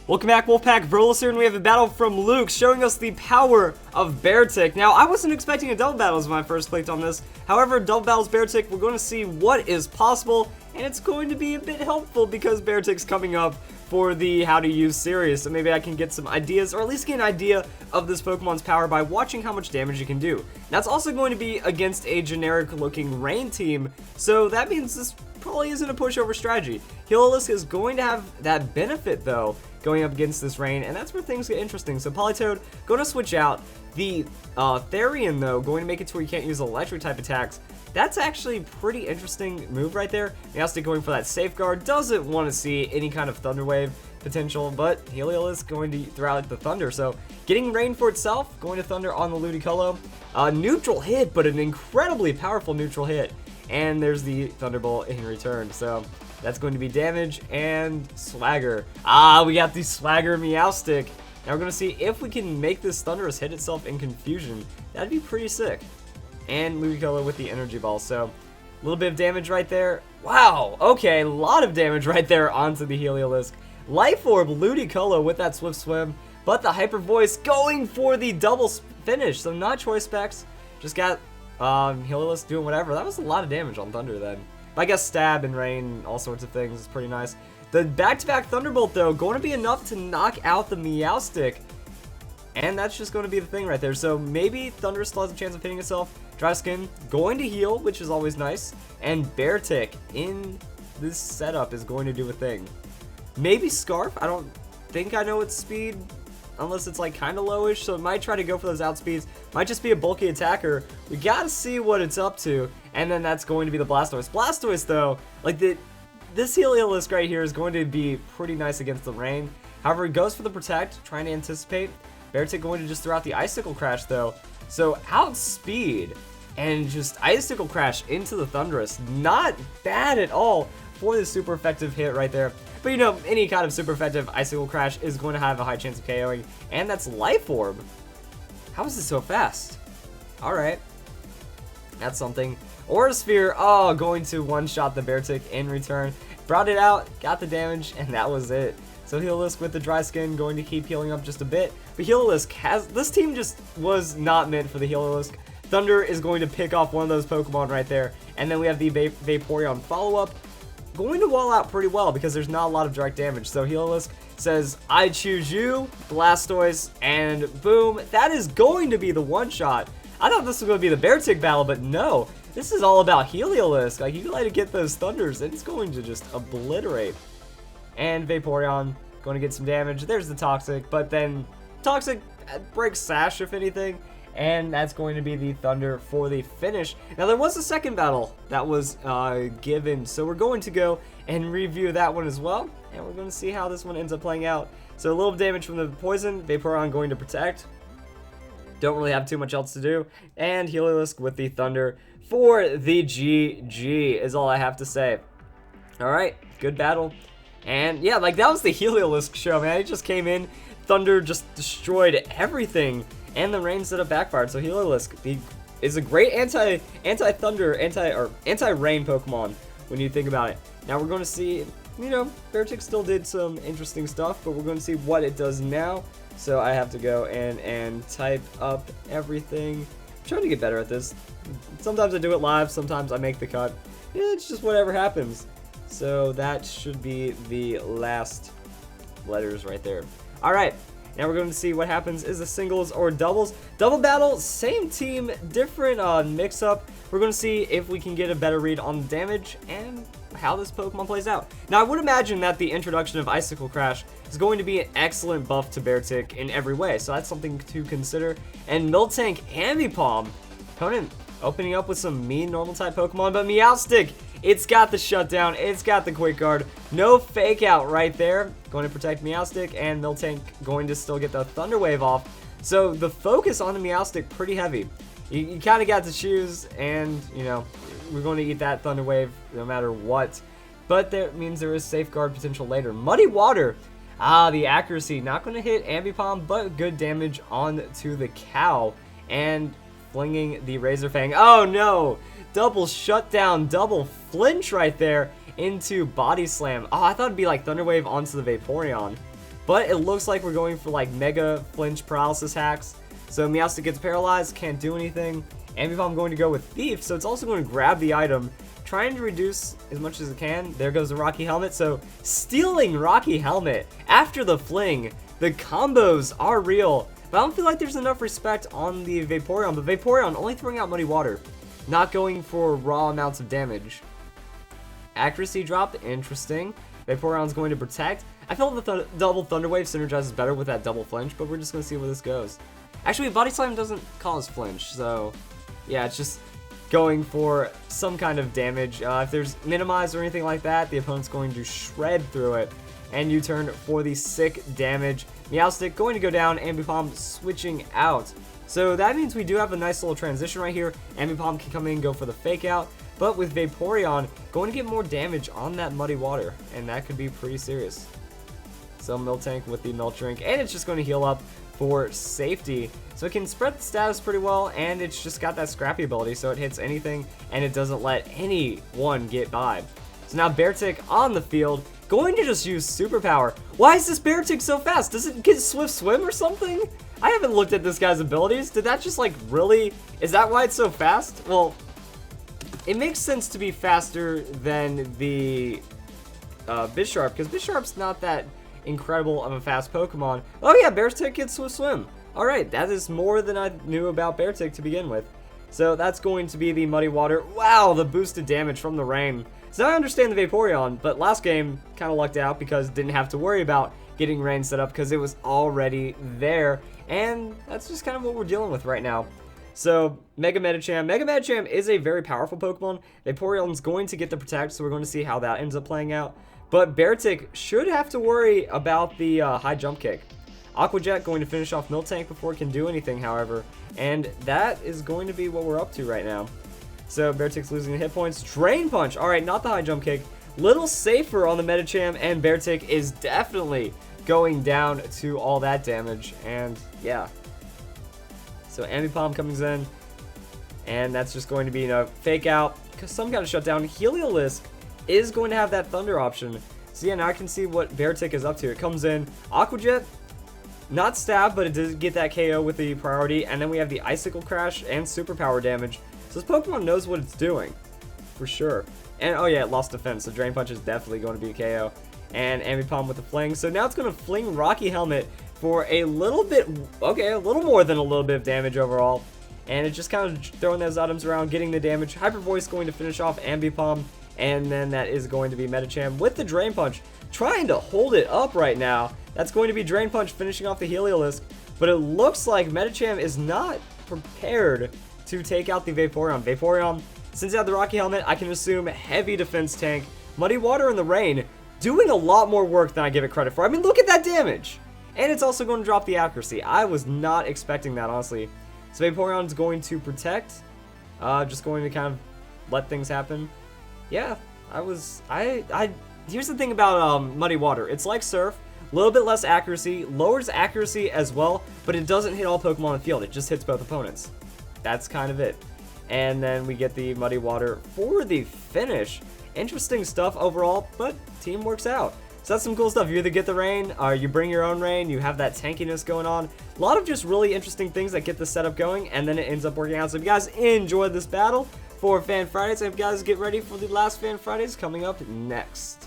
Welcome back, Wolfpack Brolis here, and we have a battle from Luke showing us the power of Beartic. Now, I wasn't expecting a double battles when I first clicked on this. However, double battles Beartic, we're going to see what is possible, and it's going to be a bit helpful because Beartic's coming up for the how to use series. So maybe I can get some ideas, or at least get an idea of this Pokemon's power by watching how much damage it can do. That's also going to be against a generic looking Rain team, so that means this probably isn't a pushover strategy. Heliolisk is going to have that benefit though, going up against this Rain, and that's where things get interesting. So Politoed going to switch out. The Therian though, going to make it to where you can't use electric type attacks. That's actually a pretty interesting move right there. Meowstic going for that safeguard, doesn't want to see any kind of Thunder Wave potential, but Heliolisk going to throw out the Thunder. So getting Rain for itself, going to Thunder on the Ludicolo. Neutral hit, but an incredibly powerful neutral hit. And there's the Thunderbolt in return. So that's going to be damage and Swagger. We got the Swagger Meowstic. Now we're going to see if we can make this Thunderous hit itself in confusion. That'd be pretty sick. And Ludicolo with the Energy Ball. So a little bit of damage right there. Wow, okay, a lot of damage right there onto the Heliolisk. Life Orb Ludicolo with that Swift Swim, but the Hyper Voice going for the double finish. So not Choice Specs, just got Heliolisk doing whatever. That was a lot of damage on Thunder then. I guess Stab and Rain, all sorts of things, is pretty nice. The back-to-back Thunderbolt though, going to be enough to knock out the Meowstic. And that's just going to be the thing right there. So maybe Thunder still has a chance of hitting itself. Dry Skin going to heal, which is always nice. And Beartic in this setup is going to do a thing. Maybe Scarf. I don't think I know its speed, unless it's like kind of lowish. So it might try to go for those outspeeds. Might just be a bulky attacker. We got to see what it's up to. And then that's going to be the Blastoise. Blastoise though, like this Heliolisk right here is going to be pretty nice against the Rain. However, it goes for the Protect, trying to anticipate. Beartic going to just throw out the Icicle Crash though. So outspeed and just Icicle Crash into the Thundurus. Not bad at all for the super effective hit right there. But you know, any kind of super effective Icicle Crash is going to have a high chance of KOing. And that's Life Orb. How is it so fast? Alright. That's something. Aura Sphere, going to one-shot the Beartic in return. Brought it out, got the damage, and that was it. So Heliolisk with the Dry Skin going to keep healing up just a bit. But Heliolisk has, this team just was not meant for the Heliolisk. Thunder is going to pick off one of those Pokemon right there. And then we have the Vaporeon follow-up. Going to wall out pretty well because there's not a lot of direct damage. So Heliolisk says, I choose you, Blastoise, and boom. That is going to be the one-shot. I thought this was going to be the Beartic battle, but no. This is all about Heliolisk. Like, you like to get those Thunders, and it's going to just obliterate. And Vaporeon going to get some damage. There's the Toxic, but then Toxic breaks Sash, if anything. And that's going to be the Thunder for the finish. Now, there was a second battle that was given, so we're going to go and review that one as well. And we're going to see how this one ends up playing out. So a little damage from the Poison. Vaporeon going to Protect. Don't really have too much else to do. And Heliolisk with the Thunder for the GG is all I have to say. Alright, good battle. And yeah, like that was the Heliolisk show, man. It just came in, Thunder just destroyed everything, and the Rain setup backfired. So Heliolisk is a great anti-Thunder, anti-Rain Pokemon when you think about it. Now we're going to see, you know, Beartic still did some interesting stuff, but we're going to see what it does now. So I have to go and type up everything. I'm trying to get better at this. Sometimes I do it live, sometimes I make the cut. Yeah, it's just whatever happens. So that should be the last letters right there. Alright, now we're going to see what happens. Is it singles or doubles? Double battle, same team, different mix-up. We're going to see if we can get a better read on the damage and how this Pokemon plays out. Now, I would imagine that the introduction of Icicle Crash is going to be an excellent buff to Beartic in every way, so that's something to consider. And Miltank Ambipom, opponent opening up with some mean normal-type Pokemon, but Meowstic, it's got the shutdown, it's got the quick guard, no fake out right there. Going to protect Meowstic, and Miltank going to still get the Thunder Wave off. So the focus on the Meowstic pretty heavy. You kind of got to choose, and you know, we're going to eat that Thunder Wave no matter what. But that means there is safeguard potential later. Muddy Water, the accuracy, not going to hit Ambipom, but good damage onto the cow. And flinging the Razor Fang. Oh no! Double shutdown, double flinch right there into Body Slam. Oh, I thought it'd be like Thunder Wave onto the Vaporeon. but it looks like we're going for like mega flinch paralysis hacks. So Meowstic gets paralyzed, can't do anything. Ambipom going to go with Thief, so it's also going to grab the item, trying to reduce as much as it can. There goes the Rocky Helmet, so stealing Rocky Helmet after the fling. The combos are real, but I don't feel like there's enough respect on the Vaporeon, but Vaporeon only throwing out Muddy Water, not going for raw amounts of damage. Accuracy drop, interesting. Vaporeon's going to protect. I feel like the double Thunder Wave synergizes better with that double flinch, but we're just going to see where this goes. Actually, Body Slam doesn't cause flinch, so yeah, it's just going for some kind of damage. If there's minimize or anything like that, the opponent's going to shred through it. And U-turn for the sick damage. Meowstic going to go down, Ambipom switching out. So that means we do have a nice little transition right here. Ambipom can come in and go for the fake out. But with Vaporeon, going to get more damage on that Muddy Water. And that could be pretty serious. So Miltank with the Milk Drink. And it's just going to heal up for safety. So it can spread the status pretty well. And it's just got that Scrappy ability. So it hits anything and it doesn't let anyone get by. So now Beartic on the field. Going to just use Superpower. Why is this Beartic so fast? Does it get Swift Swim or something? I haven't looked at this guy's abilities. Did that just like really... Is that why it's so fast? Well, it makes sense to be faster than the Bisharp, because Bisharp's not that incredible of a fast Pokemon. Oh yeah, Beartic gets Swift Swim. Alright, that is more than I knew about Beartic to begin with. So that's going to be the Muddy Water. Wow, the boosted damage from the rain. So I understand the Vaporeon, but last game kind of lucked out because didn't have to worry about getting rain set up because it was already there. And that's just kind of what we're dealing with right now. So Mega Medicham. Mega Medicham is a very powerful Pokemon. Vaporeon's going to get the Protect, so we're going to see how that ends up playing out. But Beartic should have to worry about the high jump kick. Aqua Jet going to finish off Miltank before it can do anything, however. And that is going to be what we're up to right now. So Beartic's losing hit points. Drain Punch. Alright, not the high jump kick. Little safer on the Medicham, and Beartic is definitely going down to all that damage. And yeah. So Ambipom comes in. And that's just going to be, you know, fake out. Some kind of shutdown. Heliolisk is going to have that Thunder option. So yeah, now I can see what Beartic is up to. It comes in. Aqua Jet. Not stab, but it does get that KO with the priority. And then we have the Icicle Crash and Superpower damage. So this Pokemon knows what it's doing, for sure. And oh yeah, it lost defense, so Drain Punch is definitely going to be a KO. And Ambipom with the fling. So now it's going to fling Rocky Helmet for a little bit, okay, a little more than a little bit of damage overall. And it's just kind of throwing those items around, getting the damage. Hyper Voice going to finish off Ambipom. And then that is going to be Medicham with the Drain Punch, trying to hold it up right now. That's going to be Drain Punch finishing off the Heliolisk. But it looks like Medicham is not prepared to take out the Vaporeon. Vaporeon, since it had the Rocky Helmet, I can assume heavy defense tank. Muddy Water in the rain, doing a lot more work than I give it credit for. I mean, look at that damage! And it's also going to drop the accuracy. I was not expecting that, honestly. So Vaporeon's going to protect. Just going to kind of let things happen. Yeah, here's the thing about Muddy Water. It's like Surf. A little bit less accuracy, lowers accuracy as well, but it doesn't hit all Pokemon in the field. It just hits both opponents. That's kind of it. And then we get the Muddy Water for the finish. Interesting stuff overall, but team works out. So that's some cool stuff. You either get the rain, or you bring your own rain, you have that tankiness going on. A lot of just really interesting things that get the setup going, and then it ends up working out. So if you guys enjoyed this battle for Fan Fridays, I hope you guys get ready for the last Fan Fridays coming up next.